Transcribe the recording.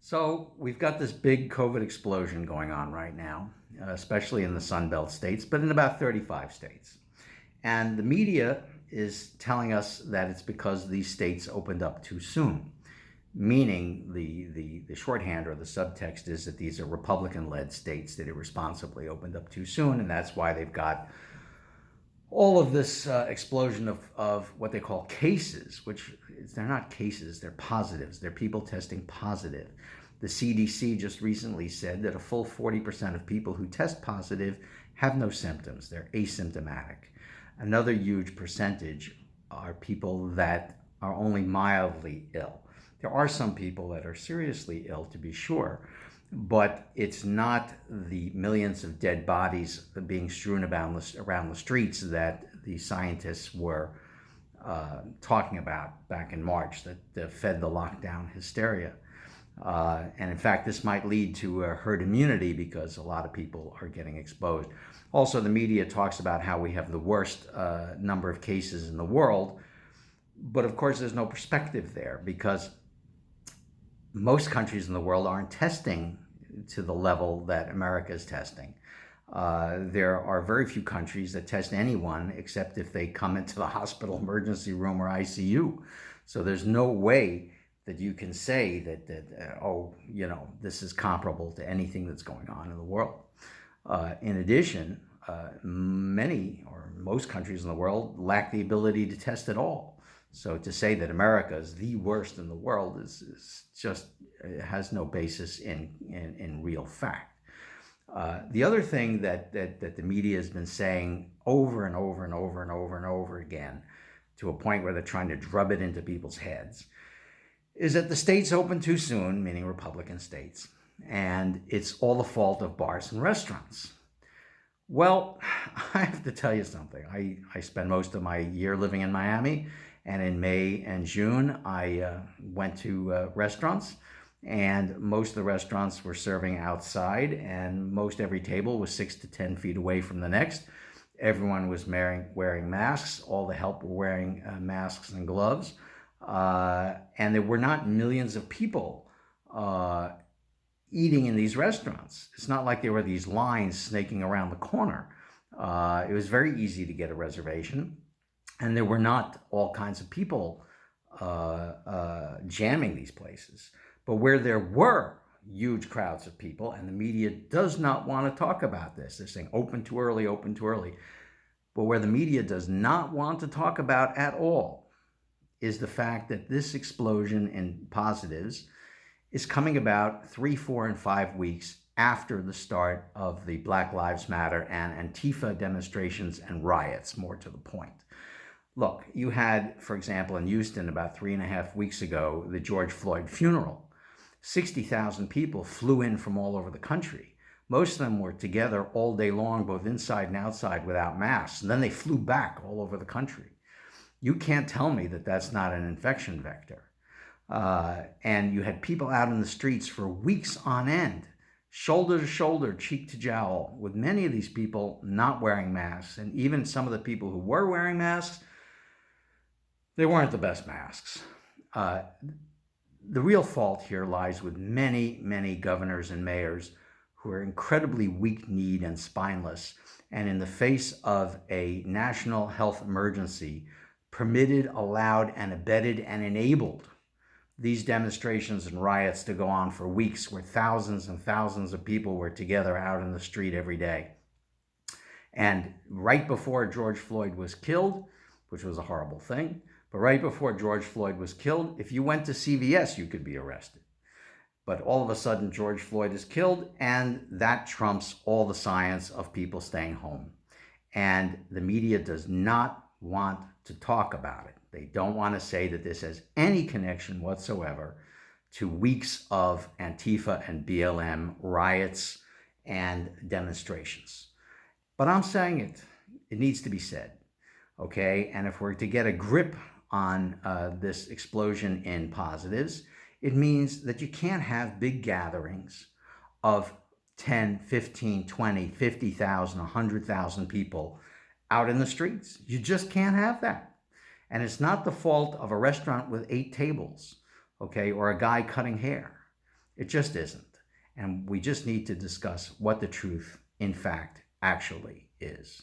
So we've got this big COVID explosion going on right now, especially in the Sunbelt states, but in about 35 states. And the media is telling us that it's because these states opened up too soon, meaning the shorthand or the subtext is that these are Republican-led states that irresponsibly opened up too soon, and that's why they've got all of this explosion of what they call cases, which they're not cases, they're positives. They're people testing positive. The CDC just recently said that a full 40% of people who test positive have no symptoms. They're asymptomatic. Another huge percentage are people that are only mildly ill. There are some people that are seriously ill, to be sure, but it's not the millions of dead bodies being strewn around the streets that the scientists were talking about back in March that fed the lockdown hysteria. And in fact, this might lead to herd immunity because a lot of people are getting exposed. Also, the media talks about how we have the worst number of cases in the world. But of course, there's no perspective there because most countries in the world aren't testing to the level that America is testing. There are very few countries that test anyone except if they come into the hospital emergency room or ICU. So there's no way that you can say that this is comparable to anything that's going on in the world. In addition, many or most countries in the world lack the ability to test at all. So to say that America is the worst in the world is just has no basis in real fact. The other thing that the media has been saying over and over and over and over and over again, to a point where they're trying to drub it into people's heads, is that the states opened too soon, meaning Republican states, and it's all the fault of bars and restaurants. Well, I have to tell you something. I spend most of my year living in Miami, and in May and June, I went to restaurants, and most of the restaurants were serving outside, and most every table was 6 to 10 feet away from the next. Everyone was wearing masks. All the help were wearing masks and gloves. And there were not millions of people eating in these restaurants. It's not like there were these lines snaking around the corner. It was very easy to get a reservation, and there were not all kinds of people jamming these places. But where there were huge crowds of people, and the media does not want to talk about this. They're saying open too early, open too early. But where the media does not want to talk about at all is the fact that this explosion in positives is coming about 3, 4, and 5 weeks after the start of the Black Lives Matter and Antifa demonstrations and riots, more to the point. Look, you had, for example, in Houston about 3.5 weeks ago, the George Floyd funeral. 60,000 people flew in from all over the country. Most of them were together all day long, both inside and outside, without masks. And then they flew back all over the country. You can't tell me that that's not an infection vector. And you had people out in the streets for weeks on end, shoulder to shoulder, cheek to jowl, with many of these people not wearing masks. And even some of the people who were wearing masks, they weren't the best masks. The real fault here lies with many, many governors and mayors who are incredibly weak-kneed and spineless, and in the face of a national health emergency, permitted, allowed, and abetted and enabled these demonstrations and riots to go on for weeks, where thousands and thousands of people were together out in the street every day. And right before George Floyd was killed, which was a horrible thing, but right before George Floyd was killed, if you went to CVS, you could be arrested. But all of a sudden, George Floyd is killed, and that trumps all the science of people staying home. And the media does not want to talk about it. They don't want to say that this has any connection whatsoever to weeks of Antifa and BLM riots and demonstrations. But I'm saying it. It needs to be said, okay? And if we're to get a grip on this explosion in positives, it means that you can't have big gatherings of 10, 15, 20, 50,000, 100,000 people out in the streets. You just can't have that. And it's not the fault of a restaurant with 8 tables, okay, or a guy cutting hair. It just isn't. And we just need to discuss what the truth, in fact, actually is.